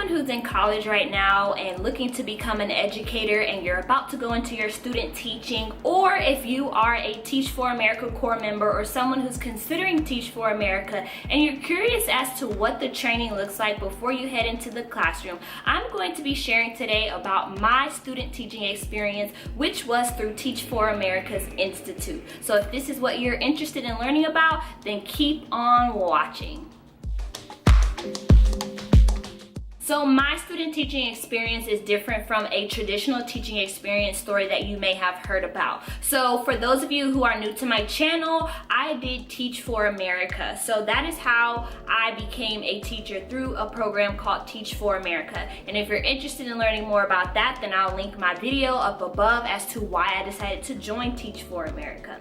someone who's in college right now and looking to become an educator and you're about to go into your student teaching, or if you are a Teach for America Corps member or someone who's considering Teach for America and you're curious as to what the training looks like before you head into the classroom, I'm going to be sharing today about my student teaching experience, which was through Teach for America's Institute. So if this is what you're interested in learning about, then keep on watching. So my student teaching experience is different from a traditional teaching experience story that you may have heard about. So for those of you who are new to my channel, I did Teach for America. So that is how I became a teacher, through a program called Teach for America. And if you're interested in learning more about that, then I'll link my video up above as to why I decided to join Teach for America.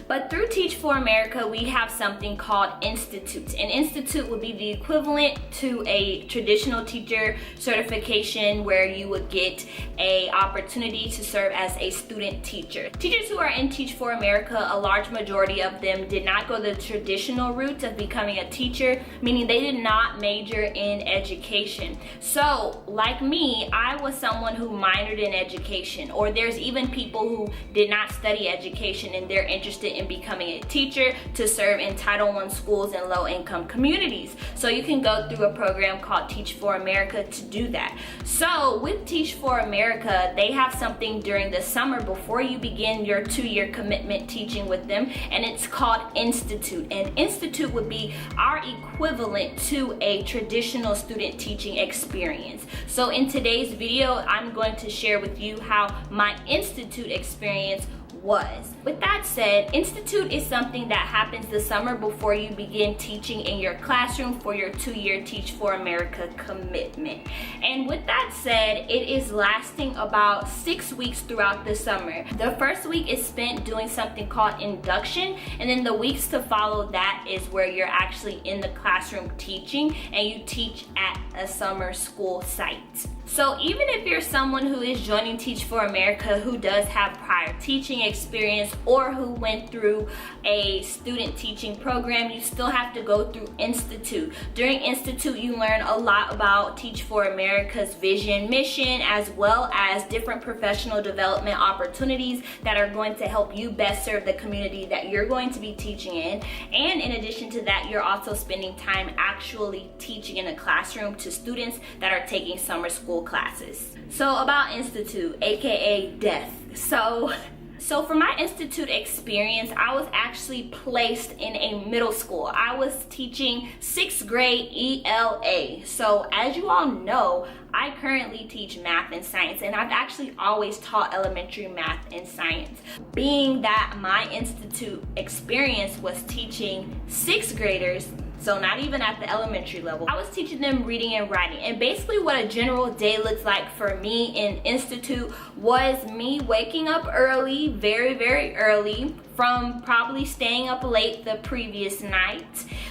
But through Teach for America, we have something called institutes. An institute would be the equivalent to a traditional teacher certification, where you would get an opportunity to serve as a student teacher. Teachers who are in Teach for America, a large majority of them did not go the traditional route of becoming a teacher, meaning they did not major in education. So like me, I was someone who minored in education, or there's even people who did not study education and they're interested in becoming a teacher to serve in Title I schools in low-income communities. So you can go through a program called Teach for America to do that. So with Teach for America, they have something during the summer before you begin your 2-year commitment teaching with them, and it's called Institute. And Institute would be our equivalent to a traditional student teaching experience. So in today's video, I'm going to share with you how my Institute experience was. With that said, Institute is something that happens the summer before you begin teaching in your classroom for your 2-year Teach for America commitment. And with that said, it is lasting about 6 weeks throughout the summer. The first week is spent doing something called induction, and then the weeks to follow that is where you're actually in the classroom teaching, and you teach at a summer school site. So even if you're someone who is joining Teach for America who does have prior teaching experience or who went through a student teaching program, you still have to go through Institute. During Institute, you learn a lot about Teach for America's vision, mission, as well as different professional development opportunities that are going to help you best serve the community that you're going to be teaching in. And in addition to that, you're also spending time actually teaching in a classroom to students that are taking summer school classes. So about Institute, aka death. So for my Institute experience, I was actually placed in a middle school. I was teaching 6th grade ELA. So as you all know, I currently teach math and science, and I've actually always taught elementary math and science. Being that my Institute experience was teaching 6th graders, so not even at the elementary level, I was teaching them reading and writing. And basically what a general day looks like for me in Institute was me waking up early, very early, from probably staying up late the previous night.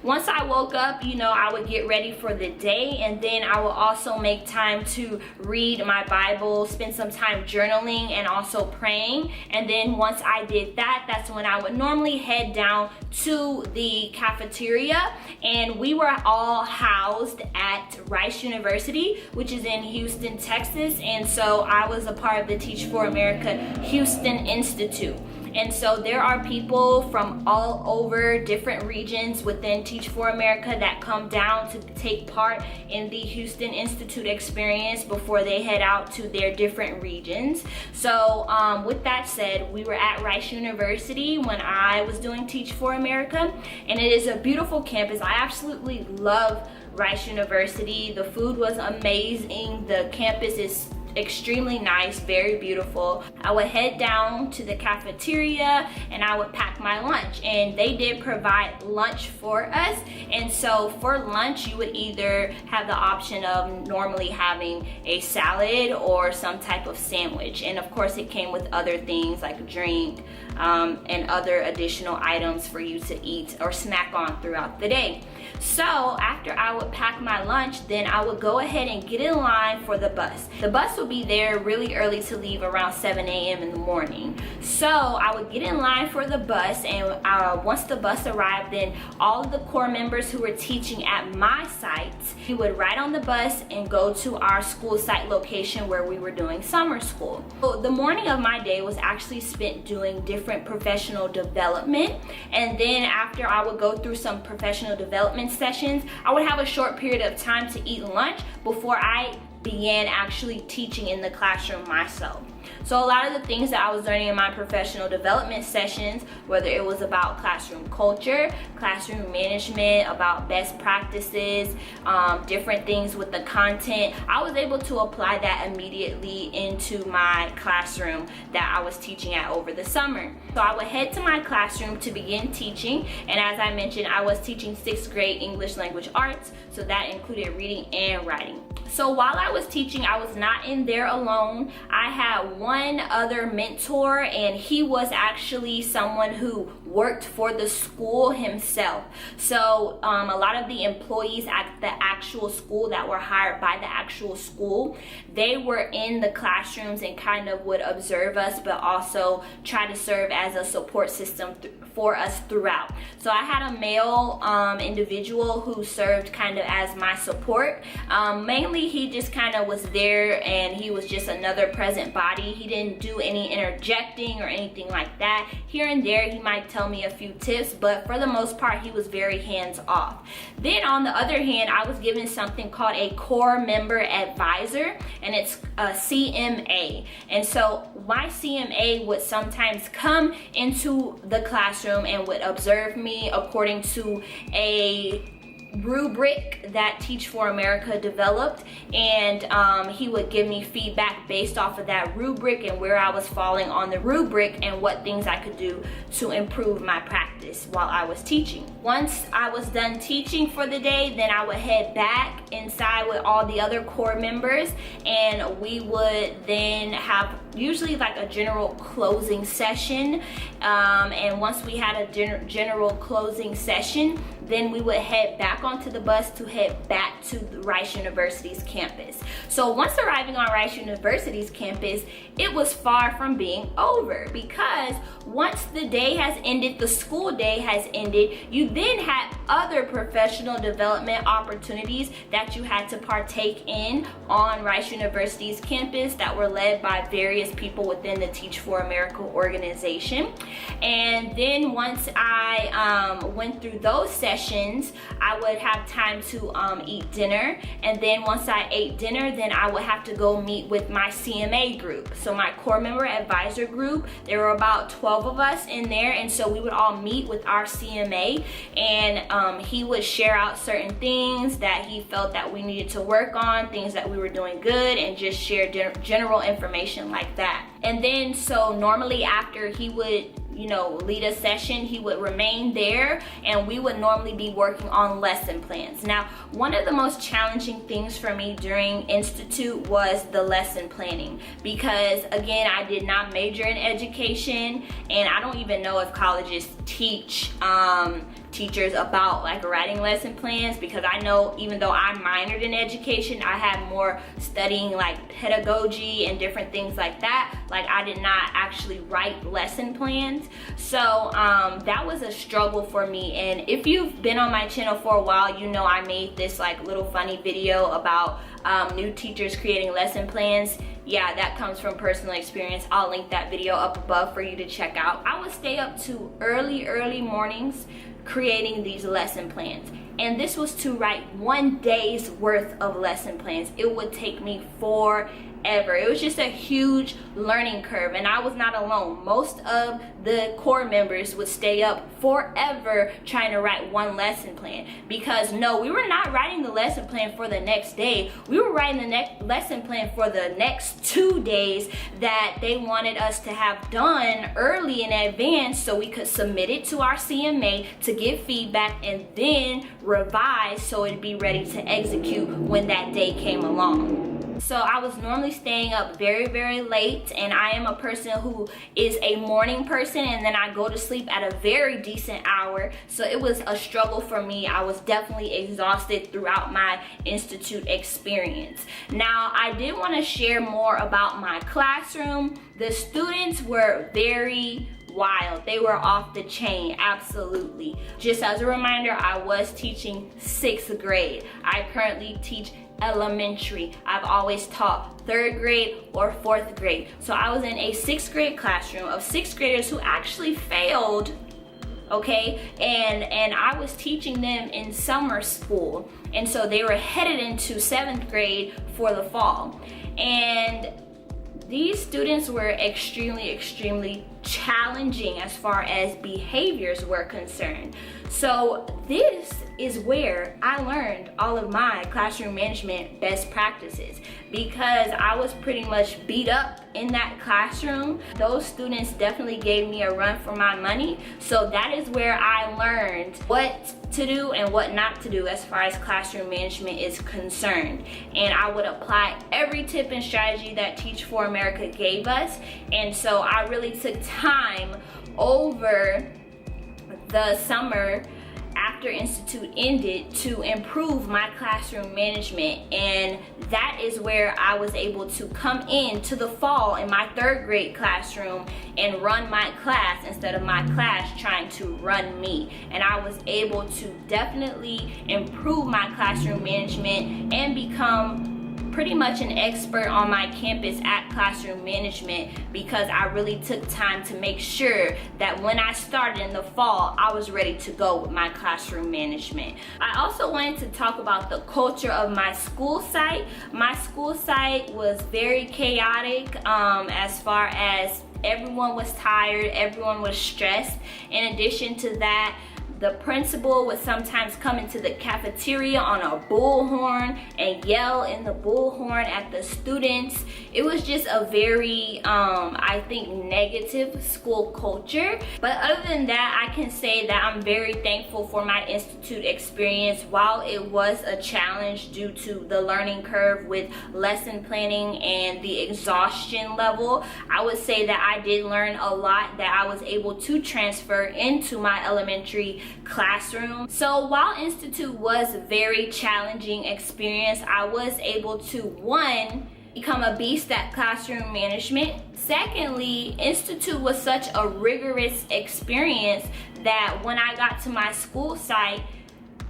Once I woke up, I would get ready for the day, and then I would also make time to read my Bible, spend some time journaling and also praying. And then once I did that, that's when I would normally head down to the cafeteria, and we were all housed at Rice University, which is in Houston, Texas. And so I was a part of the Teach for America Houston Institute. And so there are people from all over different regions within Teach for America that come down to take part in the Houston Institute experience before they head out to their different regions. So with that said, we were at Rice University when I was doing Teach for America, and it is a beautiful campus. I absolutely love Rice University. The food was amazing. The campus is extremely nice, very beautiful. I would head down to the cafeteria and I would pack my lunch, and they did provide lunch for us. And so for lunch, you would either have the option of normally having a salad or some type of sandwich, and of course it came with other things like drink and other additional items for you to eat or snack on throughout the day. So after I would pack my lunch, then I would go ahead and get in line for the bus. The bus would be there really early to leave around 7 a.m. in the morning. So I would get in line for the bus, and once the bus arrived, then all of the core members who were teaching at my site, we would ride on the bus and go to our school site location where we were doing summer school. So the morning of my day was actually spent doing different professional development, and then after I would go through some professional development sessions, I would have a short period of time to eat lunch before I began actually teaching in the classroom myself. So a lot of the things that I was learning in my professional development sessions, whether it was about classroom culture, classroom management, about best practices, different things with the content, I was able to apply that immediately into my classroom that I was teaching at over the summer. So I would head to my classroom to begin teaching, and as I mentioned, I was teaching 6th grade English language arts, so that included reading and writing. So while I was teaching, I was not in there alone. I had one other mentor, and he was actually someone who worked for the school himself. So a lot of the employees at the actual school that were hired by the actual school, they were in the classrooms and kind of would observe us, but also try to serve as a support system for us throughout. So I had a male individual who served kind of as my support. Mainly he just kind of was there, and he was just another present body. He didn't do any interjecting or anything like that. Here and there he might tell me a few tips, but for the most part he was very hands off. Then on the other hand, I was given something called a core member advisor, and it's a CMA. And so my CMA would sometimes come into the classroom and would observe me according to a rubric that Teach for America developed, and he would give me feedback based off of that rubric and where I was falling on the rubric and what things I could do to improve my practice while I was teaching. Once I was done teaching for the day, then I would head back inside with all the other core members, and we would then have usually like a general closing session, and once we had a general closing session, then we would head back onto the bus to head back to Rice University's campus. So once arriving on Rice University's campus, it was far from being over, because once the day has ended, the school day has ended, you then had other professional development opportunities that you had to partake in on Rice University's campus that were led by various people within the Teach for America organization. And then once I went through those sessions, I would have time to eat dinner, and then once I ate dinner, then I would have to go meet with my CMA group. So my core member advisor group, there were about 12 of us in there, and so we would all meet with our CMA, and he would share out certain things that he felt that we needed to work on, things that we were doing good, and just share general information like that. And then so normally after he would lead a session, he would remain there, and we would normally be working on lesson plans. Now, one of the most challenging things for me during Institute was the lesson planning, because again, I did not major in education, and I don't even know if colleges teach teachers about like writing lesson plans, because I know even though I minored in education, I had more studying like pedagogy and different things like that. Like I did not actually write lesson plans. So that was a struggle for me. And if you've been on my channel for a while, you know I made this like little funny video about new teachers creating lesson plans. Yeah, that comes from personal experience. I'll link that video up above for you to check out. I would stay up to early mornings creating these lesson plans, and this was to write 1 day's worth of lesson plans. It would take me forever. It was just a huge learning curve, and I was not alone. Most of the core members would stay up forever trying to write one lesson plan, because no, we were not writing the lesson plan for the next day. We were writing the next lesson plan for the next 2 days that they wanted us to have done early in advance, so we could submit it to our CMA to give feedback and then revise so it'd be ready to execute when that day came along. So I was normally staying up very, very late, and I am a person who is a morning person, and then I go to sleep at a very decent hour. So it was a struggle for me. I was definitely exhausted throughout my institute experience. Now, I did want to share more about my classroom. The students were very wild. They were off the chain, absolutely. Just as a reminder, I was teaching 6th grade. I currently teach elementary. I've always taught 3rd grade or 4th grade. So I was in a 6th grade classroom of 6th graders who actually failed, okay? And I was teaching them in summer school. And so they were headed into 7th grade for the fall. And these students were extremely challenging as far as behaviors were concerned. So this is where I learned all of my classroom management best practices, because I was pretty much beat up in that classroom. Those students definitely gave me a run for my money. So that is where I learned what to do and what not to do as far as classroom management is concerned. And I would apply every tip and strategy that Teach for America gave us. And so I really took time over the summer after Institute ended to improve my classroom management, and that is where I was able to come into the fall in my 3rd grade classroom and run my class instead of my class trying to run me. And I was able to definitely improve my classroom management and become pretty much an expert on my campus at classroom management, because I really took time to make sure that when I started in the fall, I was ready to go with my classroom management. I also wanted to talk about the culture of my school site. My school site was very chaotic as far as everyone was tired, everyone was stressed. In addition to that, the principal would sometimes come into the cafeteria on a bullhorn and yell in the bullhorn at the students. It was just a very, I think, negative school culture. But other than that, I can say that I'm very thankful for my institute experience. While it was a challenge due to the learning curve with lesson planning and the exhaustion level, I would say that I did learn a lot that I was able to transfer into my elementary classroom. So while Institute was a very challenging experience, I was able to, one, become a beast at classroom management. Secondly, Institute was such a rigorous experience that when I got to my school site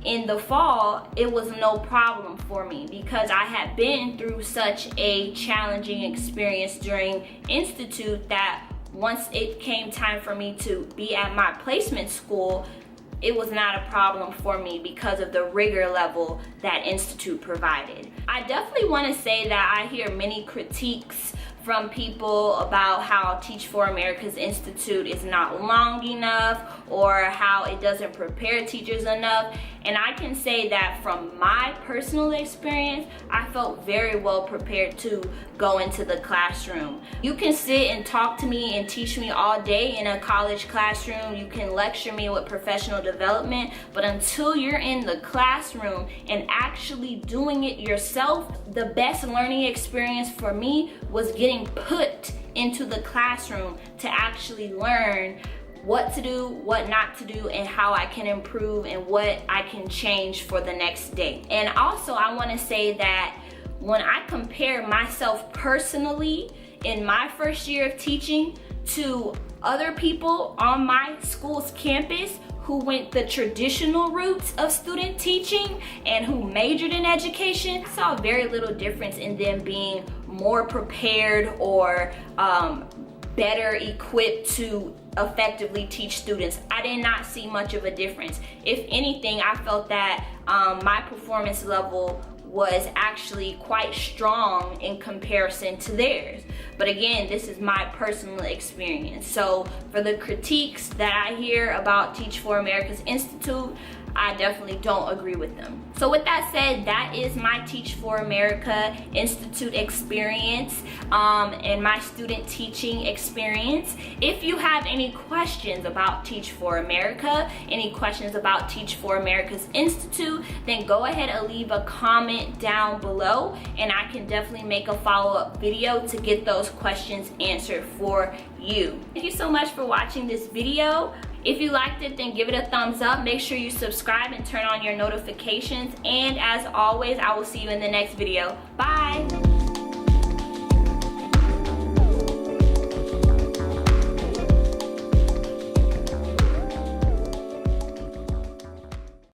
in the fall, it was no problem for me, because I had been through such a challenging experience during Institute that once it came time for me to be at my placement school, it was not a problem for me because of the rigor level that Institute provided. I definitely want to say that I hear many critiques from people about how Teach for America's Institute is not long enough, or how it doesn't prepare teachers enough. And I can say that from my personal experience, I felt very well prepared to go into the classroom. You can sit and talk to me and teach me all day in a college classroom. You can lecture me with professional development, but until you're in the classroom and actually doing it yourself, the best learning experience for me was getting put into the classroom to actually learn what to do, what not to do, and how I can improve and what I can change for the next day. And also, I want to say that when I compare myself personally in my first year of teaching to other people on my school's campus who went the traditional routes of student teaching and who majored in education, I saw very little difference in them being more prepared or better equipped to effectively teach students. I did not see much of a difference. If anything, I felt that my performance level was actually quite strong in comparison to theirs. But again, this is my personal experience. So for the critiques that I hear about Teach for America's Institute, I definitely don't agree with them. So with that said, that is my Teach for America Institute experience and my student teaching experience. If you have any questions about Teach for America, any questions about Teach for America's Institute, then go ahead and leave a comment down below, and I can definitely make a follow-up video to get those questions answered for you. Thank you so much for watching this video. If you liked it, then give it a thumbs up. Make sure you subscribe and turn on your notifications. And as always, I will see you in the next video. Bye.